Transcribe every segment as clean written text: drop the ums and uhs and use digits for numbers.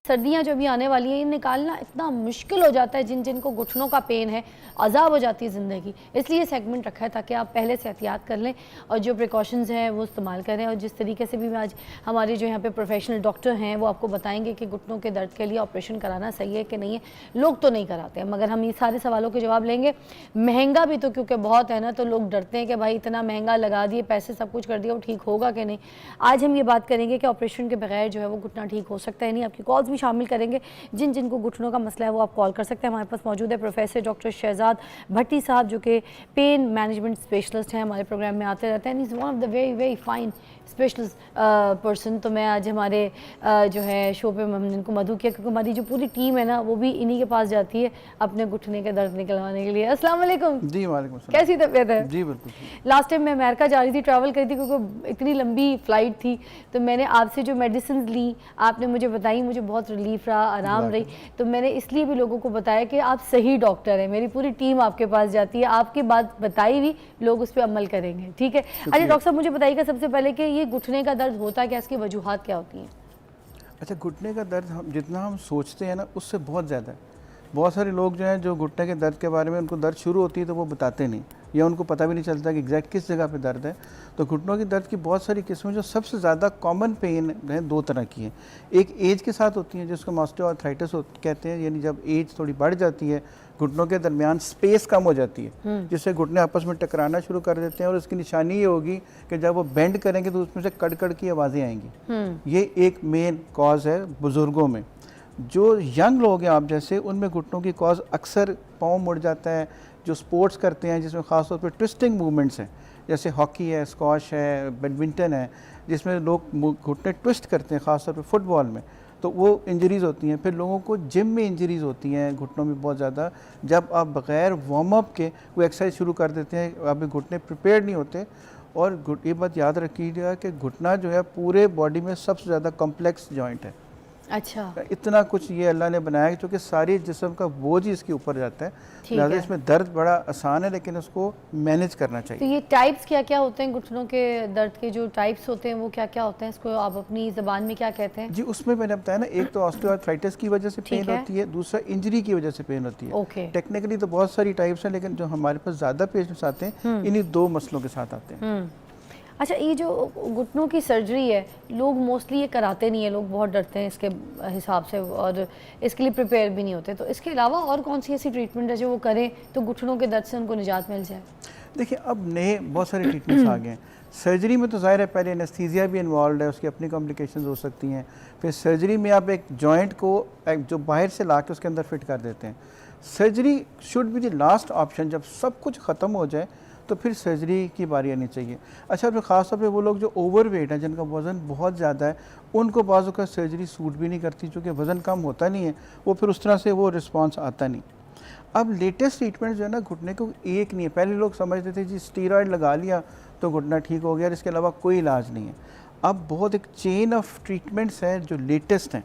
सर्दियाँ जो भी आने वाली हैं, ये निकालना इतना मुश्किल हो जाता है जिनको घुटनों का पेन है, अज़ाब हो जाती है ज़िंदगी। इसलिए सेगमेंट रखा है ताकि आप पहले से एहतियात कर लें और जो प्रिकॉशंस हैं वो इस्तेमाल करें। और जिस तरीके से भी आज हमारे जो यहाँ पे प्रोफेशनल डॉक्टर हैं वो आपको बताएंगे कि घुटनों के दर्द के लिए ऑपरेशन कराना सही है कि नहीं है। लोग तो नहीं कराते हैं, मगर हम ये सारे सवालों के जवाब लेंगे। महंगा भी तो क्योंकि बहुत है ना, तो लोग डरते हैं कि भाई इतना महंगा लगा दिए, पैसे सब कुछ कर दिया, वो ठीक होगा कि नहीं। आज हम ये बात करेंगे कि ऑपरेशन के बगैर जो है वो घुटना ठीक हो सकता है नहीं। आपकी कॉल्स भी शामिल करेंगे, जिनको घुटनों का मसला है वो आप कॉल कर सकते हैं। हमारे पास मौजूद है प्रोफेसर डॉक्टर शहजाद भट्टी साहब, जो कि पेन मैनेजमेंट स्पेशलिस्ट हैं, हमारे प्रोग्राम में आते रहते हैं। Is one of the very very fine specialist person. तो मैं आज हमारे जो है शो पे हमने इनको मधु किया क्योंकि हमारी जो पूरी टीम है ना वो भी इन्हीं के पास जाती है अपने घुटने के दर्द निकलवाने के लिए। अस्सलाम वालेकुम जी। वालेकुम सलाम। कैसी तबीयत है? जी बिल्कुल। लास्ट टाइम मैं अमेरिका जा रही थी, ट्रैवल करी थी क्योंकि इतनी लंबी फ़्लाइट थी, तो मैंने आपसे जो मेडिसिन ली आपने मुझे बताई, मुझे बहुत रिलीफ रहा, आराम रही। तो मैंने इसलिए भी लोगों को बताया कि आप सही डॉक्टर हैं, मेरी पूरी टीम आपके पास जाती है, आपकी बात बताई हुई लोग उस पर अमल करेंगे। ठीक है। अच्छा डॉक्टर साहब मुझे बताइएगा सबसे पहले कि ये घुटने का दर्द होता है क्या, इसकी वजूहात क्या होती हैं? अच्छा, घुटने का दर्द जितना हम सोचते हैं ना उससे बहुत ज़्यादा है। बहुत सारे लोग जो हैं जो घुटने के दर्द के बारे में उनको दर्द शुरू होती है तो वो बताते नहीं, या उनको पता भी नहीं चलता कि एग्जैक्ट किस जगह पे दर्द है। तो घुटनों की दर्द की बहुत सारी किस्में, जो सबसे ज़्यादा कॉमन पेन है दो तरह की हैं। एक एज के साथ होती है जिसको ऑस्टियोआर्थराइटिस कहते हैं, यानी जब एज थोड़ी बढ़ जाती है घुटनों के दरमियान स्पेस कम हो जाती है, जिससे घुटने आपस में टकराना शुरू कर देते हैं। और इसकी निशानी ये होगी कि जब वो बेंड करेंगे तो उसमें से कड़ की आवाज़ें आएंगी। ये एक मेन कॉज है बुज़ुर्गों में। जो यंग लोग हैं आप जैसे, उनमें घुटनों की कॉज अक्सर पाँव मुड़ जाता है। जो स्पोर्ट्स करते हैं जिसमें ख़ास तौर पे ट्विस्टिंग मूवमेंट्स हैं, जैसे हॉकी है, स्क्वाश है, बैडमिंटन है, जिसमें लोग घुटने ट्विस्ट करते हैं, ख़ास तौर पे फुटबॉल में, तो वो इंजरीज़ होती हैं। फिर लोगों को जिम में इंजरीज़ होती हैं घुटनों में बहुत ज़्यादा, जब आप बग़ैर वार्म अप के वो एक्सरसाइज शुरू कर देते हैं, अभी घुटने प्रिपेयर नहीं होते। और ये बात याद रखिएगा कि घुटना जो है पूरे बॉडी में सबसे ज़्यादा कॉम्प्लेक्स जॉइंट है। अच्छा, इतना कुछ ये अल्लाह ने बनाया क्योंकि सारी जिस्म का बोझ ही इसके ऊपर जाता है, लिहाजा इसमें दर्द बड़ा आसान है, लेकिन उसको मैनेज करना चाहिए। तो ये टाइप्स क्या क्या होते हैं घुटनों के दर्द के, जो टाइप्स होते हैं वो क्या क्या होते हैं, इसको आप अपनी ज़बान में क्या कहते हैं? जी, उसमें मैंने बताया ना, एक तो ऑस्टियोआर्थराइटिस की वजह से पेन होती है, दूसरा इंजरी की वजह से पेन होती है। ओके। टेक्निकली तो बहुत सारी टाइप्स हैं, लेकिन जो हमारे पास ज़्यादा पेशेंट्स आते हैं इन्हीं दो मसलों के साथ आते हैं। अच्छा, ये जो घुटनों की सर्जरी है लोग मोस्टली ये कराते नहीं है, लोग बहुत डरते हैं इसके हिसाब से और इसके लिए प्रिपेयर भी नहीं होते। तो इसके अलावा और कौन सी ऐसी ट्रीटमेंट है जो वो करें तो घुटनों के दर्द से उनको निजात मिल जाए? देखिए, अब नए बहुत सारे ट्रीटमेंट्स आ गए हैं। सर्जरी में तो ज़ाहिर है पहले एनेस्थीसिया भी इन्वॉल्व है, उसकी अपनी कॉम्प्लिकेशंस हो सकती हैं। फिर सर्जरी में आप एक जॉइंट को जो बाहर से ला के उसके अंदर फिट कर देते हैं। Surgery should be the last option, जब सब कुछ ख़त्म हो जाए तो फिर सर्जरी की बारी आनी चाहिए। अच्छा, फिर ख़ास तौर पे वो लोग जो ओवरवेट हैं, जिनका वज़न बहुत ज़्यादा है, उनको बाज़ का सर्जरी सूट भी नहीं करती, क्योंकि वज़न कम होता नहीं है, वो फिर उस तरह से वो रिस्पॉन्स आता नहीं। अब लेटेस्ट ट्रीटमेंट जो है ना घुटने को एक नहीं है। पहले लोग समझते थे जी स्टीरॉयड लगा लिया तो घुटना ठीक हो गया, इसके अलावा कोई इलाज नहीं है। अब बहुत एक चेन ऑफ ट्रीटमेंट्स हैं जो लेटेस्ट हैं।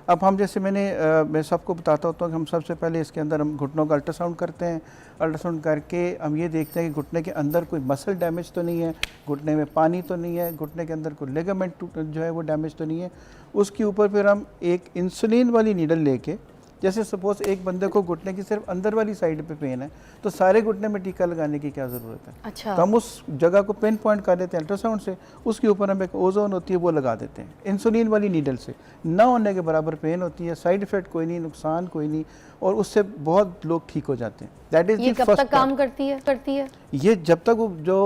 अब हम जैसे मैं सबको बताता होता हूँ कि हम सबसे पहले इसके अंदर हम घुटनों का अल्ट्रासाउंड करते हैं। अल्ट्रासाउंड करके हम ये देखते हैं कि घुटने के अंदर कोई मसल डैमेज तो नहीं है, घुटने में पानी तो नहीं है, घुटने के अंदर कोई लिगामेंट जो है वो डैमेज तो नहीं है। उसके ऊपर फिर हम एक इंसुलिन वाली नीडल लेके, जैसे सपोज एक बंदे को घुटने की सिर्फ अंदर वाली साइड पे पेन है तो सारे घुटने में टीका लगाने की क्या ज़रूरत है? अच्छा। तो हम उस जगह को पिन पॉइंट कर देते हैं अल्ट्रासाउंड से, उसके ऊपर हम एक ओजोन होती है वो लगा देते हैं इंसुलिन वाली नीडल से। ना होने के बराबर पेन होती है, साइड इफेक्ट कोई नहीं, नुकसान कोई नहीं, और उससे बहुत लोग ठीक हो जाते हैं। दैट इज ये कब तक काम करती है? ये जब तक जो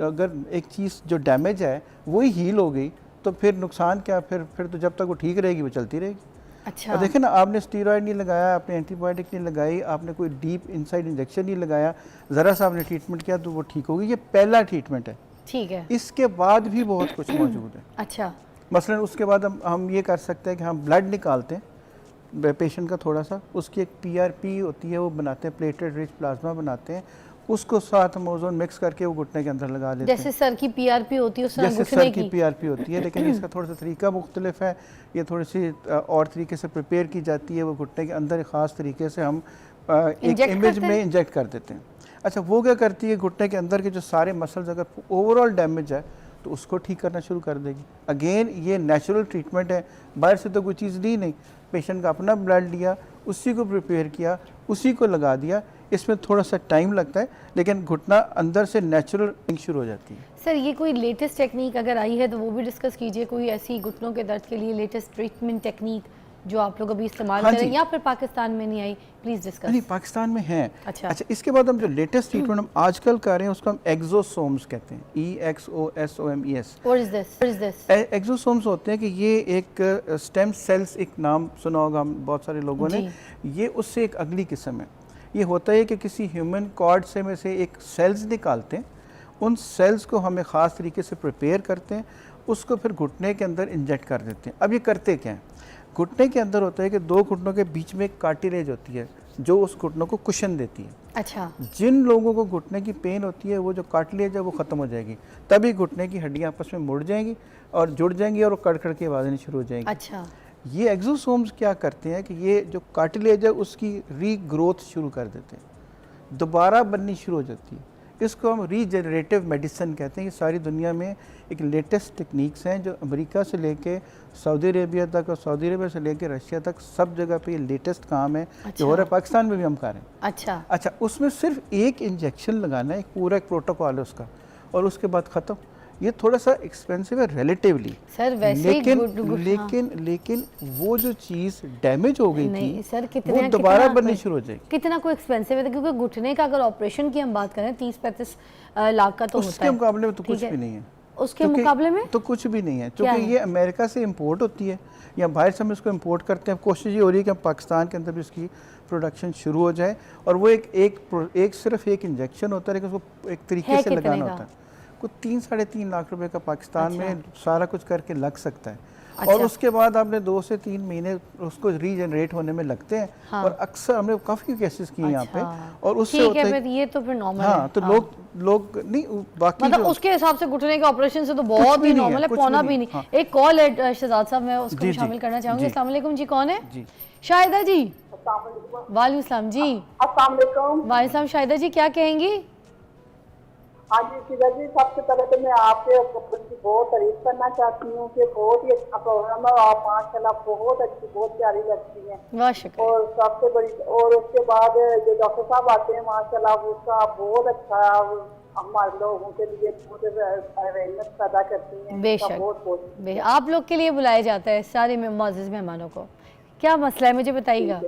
अगर एक चीज़ जो डैमेज है वही हील हो गई तो फिर नुकसान क्या, फिर तो जब तक वो ठीक रहेगी वो चलती रहेगी। अच्छा। और देखें ना, आपने स्टीरॉयड नहीं लगाया, आपने एंटीबायोटिक नहीं लगाई, आपने कोई डीप इनसाइड इंजेक्शन नहीं लगाया, ज़रा सा आपने ट्रीटमेंट किया तो वो ठीक होगी। ये पहला ट्रीटमेंट है। ठीक है। इसके बाद भी बहुत कुछ मौजूद है। अच्छा। मसलन उसके बाद हम ये कर सकते हैं कि हम ब्लड निकालते हैं पेशेंट का थोड़ा सा, उसकी एक PRP होती है वो बनाते हैं, प्लेटेड रिच प्लाज्मा बनाते हैं, उसको साथ हम ओजोन मिक्स करके वो घुटने के अंदर लगा लेते हैं। जैसे सर की PRP होती है उस तरह जैसे सर की PRP होती है, लेकिन इसका थोड़ा सा तरीका मुख्तलिफ है। ये थोड़ी सी और तरीके से प्रिपेयर की जाती है। वो घुटने के अंदर एक ख़ास तरीके से हम एक इमेज में इंजेक्ट कर देते हैं। अच्छा, वो क्या करती है, घुटने के अंदर के जो सारे मसल्स अगर ओवरऑल डैमेज है तो उसको ठीक करना शुरू कर देगी। अगेन ये नेचुरल ट्रीटमेंट है, बाहर से तो कोई चीज़ दी नहीं। पेशेंट का अपना ब्लड लिया, उसी को प्रिपेयर किया, उसी को लगा दिया। इसमें थोड़ा सा टाइम लगता है, लेकिन घुटना अंदर से नेचुरल शुरू हो जाती है। सर ये कोई लेटेस्ट टेक्निक अगर आई है तो वो भी डिस्कस कीजिए, कोई ऐसी घुटनों के दर्द के लिए लेटेस्ट ट्रीटमेंट टेक्निक जो आप लोग अभी इस्तेमाल हाँ करें, जी। या फिर पाकिस्तान में नहीं आई, प्लीज़ डिस्कस। नहीं, पाकिस्तान में है। अच्छा। इसके बाद हम जो लेटेस्ट ट्रीटमेंट हम आजकल कर रहे हैं उसको हम एक्सोसोम्स कहते हैं, EXOSOMES। What is this? Exosomes होते हैं कि ये एक स्टेम सेल्स, एक नाम सुना होगा हम बहुत सारे लोगों ने, ये उससे एक अगली किस्म है। ये होता है कि किसी ह्यूमन कॉर्ड से में से एक सेल्स निकालते हैं, उन सेल्स को हमें ख़ास तरीके से प्रिपेयर करते हैं, उसको फिर घुटने के अंदर इंजेक्ट कर देते हैं। अब ये करते क्या हैं? घुटने के अंदर होता है कि दो घुटनों के बीच में एक कार्टिलेज होती है जो उस घुटनों को कुशन देती है। अच्छा। जिन लोगों को घुटने की पेन होती है, वो जो कार्टिलेज है वो ख़त्म हो जाएगी, तभी घुटने की हड्डियाँ आपस में मुड़ जाएंगी और जुड़ जाएंगी और वो कड़कड़ की आवाज़ें शुरू हो जाएंगी। अच्छा। ये एक्सोसोम्स क्या करते हैं कि ये जो कार्टिलेज है उसकी रीग्रोथ शुरू कर देते हैं, दोबारा बननी शुरू हो जाती है। इसको हम रीजनरेटिव मेडिसिन कहते हैं। ये सारी दुनिया में एक लेटेस्ट टेक्निक्स हैं जो अमेरिका से लेके सऊदी अरेबिया तक और सऊदी अरेबिया से लेके रशिया तक सब जगह पे ये लेटेस्ट काम है। अच्छा। जो हो रहा है पाकिस्तान में भी हम कर रहे हैं। अच्छा। उसमें सिर्फ एक इंजेक्शन लगाना है, एक पूरा एक प्रोटोकॉल है उसका, और उसके बाद ख़त्म। ये थोड़ा सा एक्सपेंसिव है रिलेटिवली सर, वैसे लेकिन वो जो चीज़ डैमेज हो गई थी सर, वो दोबारा बननी शुरू हो जाएगी। कितना कोई एक्सपेंसिव है, क्योंकि घुटने का अगर ऑपरेशन की हम बात करें 30-35 लाख का तो होता है। उसके मुकाबले में तो कुछ भी नहीं है। उसके मुकाबले में तो कुछ भी नहीं है, क्योंकि ये अमेरिका से इंपोर्ट होती है या बाहर से हम इसको इंपोर्ट करते हैं। कोशिश ये हो रही है कि पाकिस्तान के अंदर भी इसकी प्रोडक्शन शुरू हो जाए, और वो एक सिर्फ एक इंजेक्शन होता है, लेकिन उसको एक तरीके से लगाना होता है। कुछ 3-3.5 लाख रुपए का पाकिस्तान में सारा कुछ करके लग सकता है। और उसके बाद आपने 2 से 3 महीने उसको रीजनरेट होने में लगते हैं। हाँ। और अक्सर हमने काफ़ी केसेस किए यहाँ पे, और उससे होता है ये तो फिर नॉर्मल है। तो लोग नहीं, बाकी मतलब उसके हिसाब से घुटने के ऑपरेशन से तो बहुत ही नॉर्मल है, पौना भी नहीं। हाँ। एक कॉल है शहजाद साहब, मैं उसको शामिल करना चाहूँगी। अस्सलाम वालेकुम जी, कौन है? शाहिदा जी। वालेकुम सलाम जी। अस्सलाम वालेकुम। वालेकुम, शाहिदा जी क्या कहेंगी? हाँ जी सीधा जी, सबसे पहले तो मैं आपके की बहुत तारीफ करना चाहती हूँ कि बहुत ही अच्छा प्रोग्राम है। आप माशाल्लाह बहुत अच्छी, बहुत प्यारी लगती हैं। और सबसे बड़ी, और उसके बाद जो डॉक्टर साहब आते हैं माशाल्लाह, उसका बहुत अच्छा हमारे लोगों के लिए बहुत अवेयरनेस पैदा करती हैं। बेशक आप लोग के लिए बुलाया जाता है सारे मुअज़्ज़िज़ मेहमानों को। क्या मसला है मुझे बताइएगा।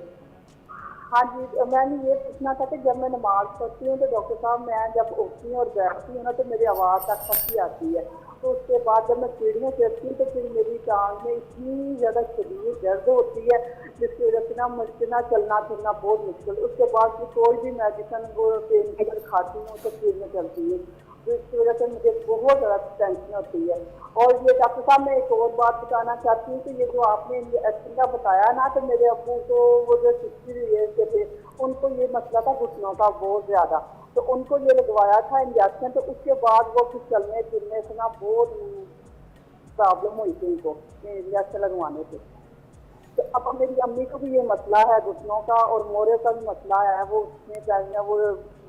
हाँ जी, मैंने ये पूछना था कि जब मैं नमाज पढ़ती हूँ तो डॉक्टर साहब, मैं जब उठती हूँ और बैठती हूँ ना तो मेरी आवाज़ तक फंसी आती है। तो उसके बाद जब मैं सीढ़ियों चढ़ती हूँ तो फिर मेरी टांग में इतनी ज़्यादा शदीद दर्द होती है जिसकी वजह से ना मुझसे ना चलना फिरना बहुत मुश्किल। उसके बाद फिर कोई भी मेडिसिन वो पेन किलर खाती हूँ तो फिर में चलती है, तो इसकी वजह से मुझे बहुत ज़्यादा टेंशन होती है। और ये डॉक्टर साहब, मैं एक और बात बताना चाहती हूँ कि ये जो आपने एक्शन का बताया ना, तो मेरे अब्बू को वो जो 60 ईयर्स के थे, उनको ये मसला था घुटनों का बहुत ज़्यादा, तो उनको ये लगवाया था इंजेक्शन। तो उसके बाद वो फिर चलने फिरने से ना बहुत प्रॉब्लम हुई थी उनको इंजेक्शन लगवाने से। तो अब मेरी अम्मी को भी ये मसला है घुटनों का, और मोरे का भी मसला है। वो उसमें चाहिए वो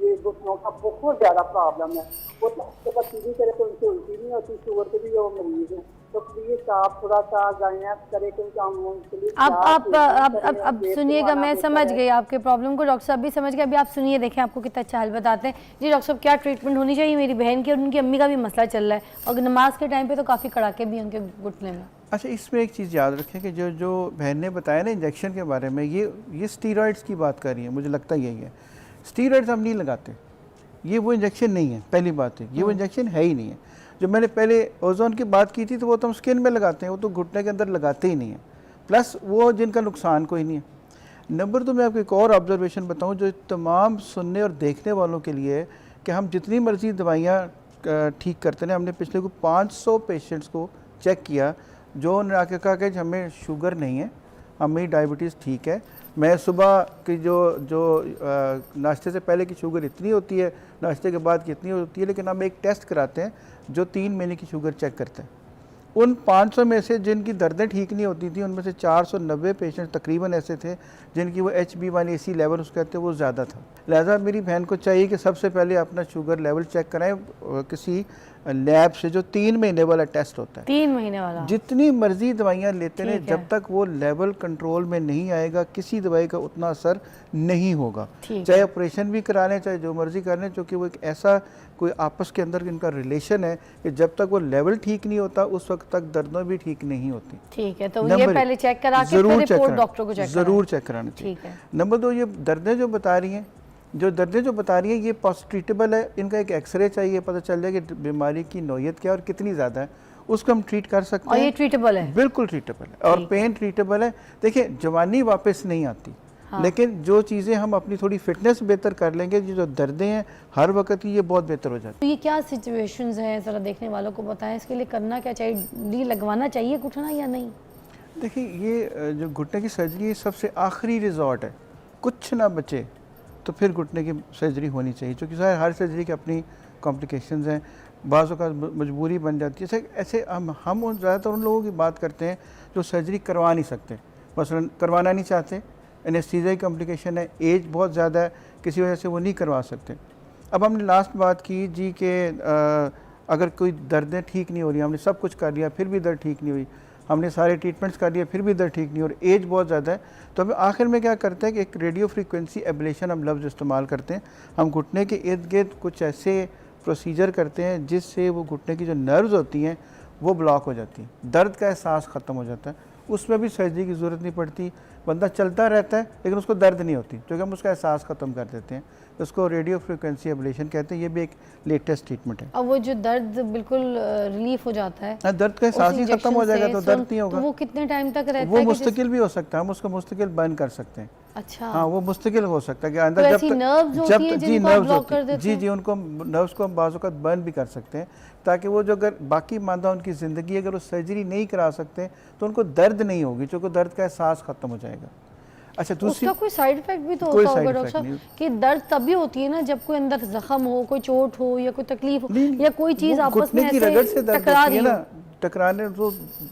ये घुटनों का बहुत ज़्यादा प्रॉब्लम है। वो सीधी तरह से उनसे उल्टी नहीं होती, शुगर के भी वो मरीज है। तो प्लीज़ आप थोड़ा सा गाइडेंस करें क्योंकि हम उनके लिए आप सुनिएगा। मैं समझ गई आपके प्रॉब्लम को, डॉक्टर साहब भी समझ गए। अभी आप सुनिए, देखें आपको कितना अच्छा हल बताते हैं। जी डॉक्टर साहब, क्या ट्रीटमेंट होनी चाहिए? मेरी बहन की और उनकी अम्मी का भी मसला चल रहा है, और नमाज के टाइम पे तो काफ़ी कड़ाके भी उनके घुटने में। अच्छा, इसमें एक चीज़ याद रखें कि जो बहन ने बताया ना इंजेक्शन के बारे में, ये स्टीरॉइड्स की बात कर रही है, मुझे लगता यही है। स्टीरॉइड्स हम नहीं लगाते, ये वो इंजेक्शन नहीं है, पहली बात है। ये वो इंजेक्शन है ही नहीं है। जो मैंने पहले ओजोन की बात की थी तो वो तो हम स्किन में लगाते हैं, वो तो घुटने के अंदर लगाते ही नहीं है। प्लस वो जिनका नुकसान कोई नहीं है। नंबर 2, मैं आपको एक और ऑब्जर्वेशन बताऊं जो तमाम सुनने और देखने वालों के लिए है कि हम जितनी मर्जी दवाइयाँ ठीक करते हैं। हमने पिछले को 500 पेशेंट्स को चेक किया जो उन्होंने आके कहा कि हमें शुगर नहीं है, हमें डायबिटीज़ ठीक है। मैं सुबह की जो नाश्ते से पहले की शुगर इतनी होती है, नाश्ते के बाद की इतनी होती है, लेकिन हम एक टेस्ट कराते हैं जो 3 महीने की शुगर चेक करते हैं। उन 500 में से जिनकी दर्दें ठीक नहीं होती थी, उनमें से 490 पेशेंट तकरीबन ऐसे थे जिनकी वो HbA1c लेवल उसको कहते हैं वो ज़्यादा था। लिहाजा मेरी बहन को चाहिए कि सबसे पहले अपना शुगर लेवल चेक कराएं किसी लैब से जो 3 महीने वाला टेस्ट होता है। 3 महीने वाला? जितनी मर्जी दवाइयाँ लेते रहे, ठीक है। जब तक वो लेवल कंट्रोल में नहीं आएगा किसी दवाई का उतना असर नहीं होगा। ठीक चाहे है। ऑपरेशन भी करा लें, चाहे जो मर्जी कर लें, क्योंकि वो एक ऐसा कोई आपस के अंदर इनका रिलेशन है कि जब तक वो लेवल ठीक नहीं होता उस वक्त तक दर्दें भी ठीक नहीं होती। ठीक है, तो ये नंबर पहले एक, चेक करा के जरूर फिर चेक रिपोर्ट कराना, डॉक्टर को चेक जरूर चेक कराना चाहिए। ठीक है। नंबर 2, ये दर्दें जो बता रही हैं, ये पोस्ट ट्रीटेबल है। इनका एक एक्सरे चाहिए, पता चल जाए कि बीमारी की नौयत क्या है और कितनी ज़्यादा है, उसको हम ट्रीट कर सकते और हैं। ये ट्रीटेबल है? बिल्कुल ट्रीटेबल है। और पेन ट्रीटेबल है। देखिए, जवानी वापस नहीं आती, लेकिन जो चीज़ें हम अपनी थोड़ी फिटनेस बेहतर कर लेंगे, जो दर्दें हैं हर वक्त की, ये बहुत बेहतर हो जाती तो ये क्या सिचुएशंस हैं, ज़रा देखने वालों को बताएं, इसके लिए करना क्या चाहिए? डी लगवाना चाहिए घुटना या नहीं? है। देखिए, ये जो घुटने की सर्जरी सबसे आखिरी रिजॉर्ट है, कुछ ना बचे तो फिर घुटने की सर्जरी होनी चाहिए, क्योंकि हर सर्जरी की अपनी कॉम्प्लिकेशंस हैं, बाज़ों का मजबूरी बन जाती है। ऐसे हम ज़्यादातर उन लोगों की बात करते हैं जो सर्जरी करवा नहीं सकते, मसलन करवाना नहीं चाहते, एनेस्थीसिया की कॉम्प्लिकेशन है, एज बहुत ज़्यादा है, किसी वजह से वो नहीं करवा सकते। अब हमने लास्ट बात की जी कि अगर कोई दर्दें ठीक नहीं हो रही, हमने सब कुछ कर लिया फिर भी दर्द ठीक नहीं हुई, हमने सारे ट्रीटमेंट्स कर लिए फिर भी दर्द ठीक नहीं और एज बहुत ज़्यादा है, तो हम आखिर में क्या करते हैं कि एक रेडियो फ्रीक्वेंसी एब्लेशन हम लफ्ज़ इस्तेमाल करते हैं। हम घुटने के इर्द गिर्द कुछ ऐसे प्रोसीजर करते हैं जिससे वो घुटने की जो नर्व्स होती हैं वो ब्लॉक हो जाती हैं, दर्द का एहसास ख़त्म हो जाता है, उसमें भी सर्जरी की ज़रूरत नहीं पड़ती, बंदा चलता रहता है लेकिन उसको दर्द नहीं होती, क्योंकि हम उसका एहसास ख़त्म कर देते हैं। उसको रेडियो फ्रीक्वेंसी एब्लेशन कहते हैं, ये भी एक लेटेस्ट ट्रीटमेंट है। अब वो जो दर्द बिल्कुल रिलीफ हो जाता है, दर्द का एहसास ही खत्म हो जाएगा तो दर्द नहीं तो होगा। वो कितने टाइम तक रहता वो है? मुस्तकिल भी हो सकता है, हम उसको मुस्तकिल बंद कर सकते हैं। अच्छा। हाँ, वो मुस्तकिल हो सकता है कि तो अंदर ऐसी nerves होती है जी जिनको आप नर्व्स block कर होती है, देते जी हैं? जी उनको नर्व्स को हम बाज़ औक़ात बंद भी कर सकते हैं, ताकि वो जो अगर बाकी मानदा उनकी ज़िंदगी अगर वो सर्जरी नहीं करा सकते तो उनको दर्द नहीं होगी, क्योंकि दर्द का एहसास ख़त्म हो जाएगा। अच्छा, दूसरी उसका कोई साइड इफेक्ट भी तो कोई होता होगा side डॉक्टर effect साहब, नहीं। कि दर्द तभी होती है ना जब कोई अंदर जख्म हो, कोई चोट हो या कोई तकलीफ हो नहीं, या कोई चीज़ वो आपस में घुटने की रगड़ से ऐसे दर्द टकरा होती रही है हो। ना, टकराने तो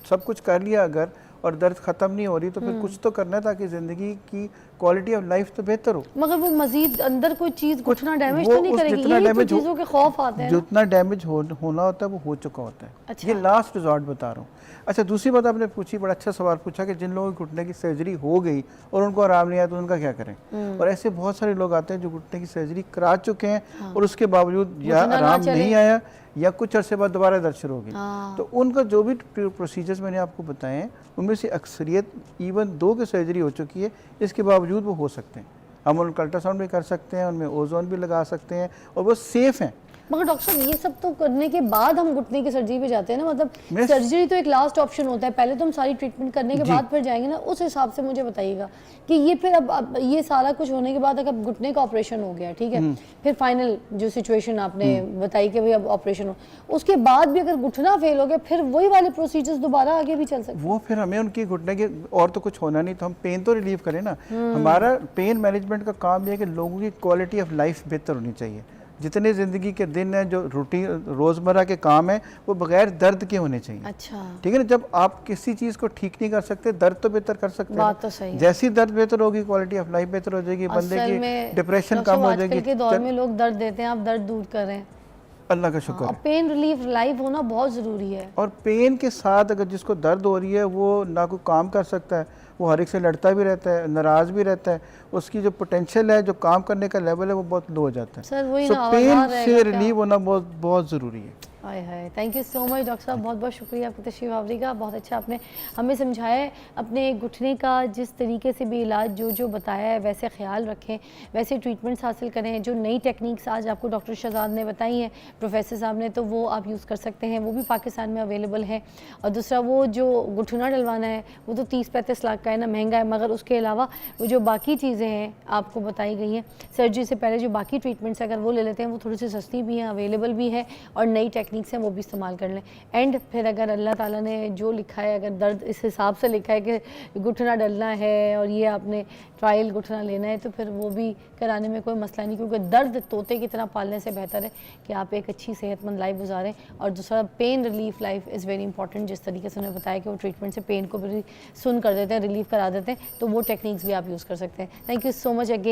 सब कुछ कर लिया अगर और दर्द ख़त्म नहीं हो रही तो फिर कुछ तो करना है ताकि ज़िंदगी की क्वालिटी ऑफ लाइफ तो बेहतर हो। मगर वो मजीद अंदर कोई चीज़ घुटना डैमेज वो तो नहीं उस करेगी? जितना यही तो डैमेज हो- चीज़ों के खौफ आते हैं ना। जितना डैमेज होना होता है वो हो चुका होता है। अच्छा। ये लास्ट रिजॉर्ट बता रहा हूँ। अच्छा, दूसरी बात आपने पूछी, बड़ा अच्छा सवाल पूछा कि जिन लोगों की घुटने की सर्जरी हो गई और उनको आराम नहीं आया तो उनका क्या करें। और ऐसे बहुत सारे लोग आते हैं जो घुटने की सर्जरी करा चुके हैं और उसके बावजूद या घुटना ना आराम चले। नहीं आया या कुछ अरसे बाद दोबारा दर्द शुरू हो गई। हाँ। तो उनका जो भी प्रोसीजर्स मैंने आपको बताए हैं उनमें से अक्सरियत इवन 2 की सर्जरी हो चुकी है, इसके बावजूद वो हो सकते हैं। हम उनका अल्ट्रासाउंड भी कर सकते हैं, उनमें ओजोन भी लगा सकते हैं और वो सेफ़ हैं। मगर डॉक्टर साहब ये सब तो करने के बाद हम घुटने की सर्जरी पे जाते हैं ना, मतलब मैं- सर्जरी तो एक लास्ट ऑप्शन होता है, पहले तो हम सारी ट्रीटमेंट करने के जी। बाद फिर जाएंगे ना, उस हिसाब से मुझे बताइएगा कि ये फिर अब ये सारा कुछ होने के बाद अगर घुटने का ऑपरेशन हो गया, ठीक है, फिर फाइनल जो सिचुएशन आपने बताई कि भाई अब ऑपरेशन हो, उसके बाद भी अगर घुटना फेल हो गया फिर वही वाले प्रोसीजर्स दोबारा आगे भी चल सकते हैं? वो फिर हमें उनकी घुटने के और तो कुछ होना नहीं, तो हम पेन तो रिलीव करें ना। हमारा पेन मैनेजमेंट का काम ये है कि लोगों की क्वालिटी ऑफ लाइफ बेहतर होनी चाहिए। जितने ज़िंदगी के दिन हैं, जो रूटीन रोज़मर्रा के काम हैं, वो बगैर दर्द के होने चाहिए। अच्छा, ठीक है ना, जब आप किसी चीज़ को ठीक नहीं कर सकते, दर्द तो बेहतर कर सकते हैं। बात तो सही है। जैसी दर्द बेहतर होगी क्वालिटी ऑफ लाइफ बेहतर हो जाएगी, बंदे असल की में डिप्रेशन डॉक्टर कम हो साहब, आजकल जाएगी। के दौर में लोग दर्द देते हैं, आप दर्द दूर कर रहे हैं। अल्लाह का शुक्र और है। पेन रिलीफ लाइफ होना बहुत ज़रूरी है। और पेन के साथ अगर जिसको दर्द हो रही है वो ना कोई काम कर सकता है, वो हर एक से लड़ता भी रहता है, नाराज़ भी रहता है, उसकी जो पोटेंशियल है, जो काम करने का लेवल है, वो बहुत लो हो जाता है। सर वही So, ना, पेन आवाज़ से रहेगा क्या? रिलीव होना बहुत बहुत ज़रूरी है। Hi hi, thank you so much doctor साहब, बहुत बहुत शुक्रिया आपकी तशरीफ़ आवरी का। बहुत अच्छा आपने हमें समझाया है, अपने घुटने का जिस तरीके से भी इलाज जो बताया है वैसे ख्याल रखें, वैसे ट्रीटमेंट्स हासिल करें। जो नई टेक्निक्स आज आपको डॉक्टर शहजाद ने बताई हैं, प्रोफेसर साहब ने, तो वो आप यूज़ कर सकते हैं, वो भी पाकिस्तान में अवेलेबल है। और दूसरा वो जो घुटना डलवाना है वो तो 30-35 लाख का है ना, महंगा है, मगर उसके अलावा वो जो बाकी चीज़ें हैं आपको बताई गई हैं, सर्जरी से पहले जो बाकी ट्रीटमेंट्स अगर वो ले लेते हैं वो थोड़ी सी सस्ती भी हैं, अवेलेबल भी है, और नई टेक्निक्स हैं वो भी इस्तेमाल कर लें। एंड फिर अगर अल्लाह ताला ने जो लिखा है, अगर दर्द इस हिसाब से लिखा है कि घुटना डलना है और ये आपने ट्रायल घुटना लेना है, तो फिर वो भी कराने में कोई मसला नहीं, क्योंकि दर्द तोते की तरह पालने से बेहतर है कि आप एक अच्छी सेहतमंद लाइफ गुजारें। और दूसरा pain relief life is very important, जिस तरीके से उन्होंने बताया कि वो ट्रीटमेंट से पेन को भी सुन कर देते हैं, रिलीफ करा देते हैं, तो वो टेक्निक्स भी आप यूज़ कर सकते हैं। Thank you so much again.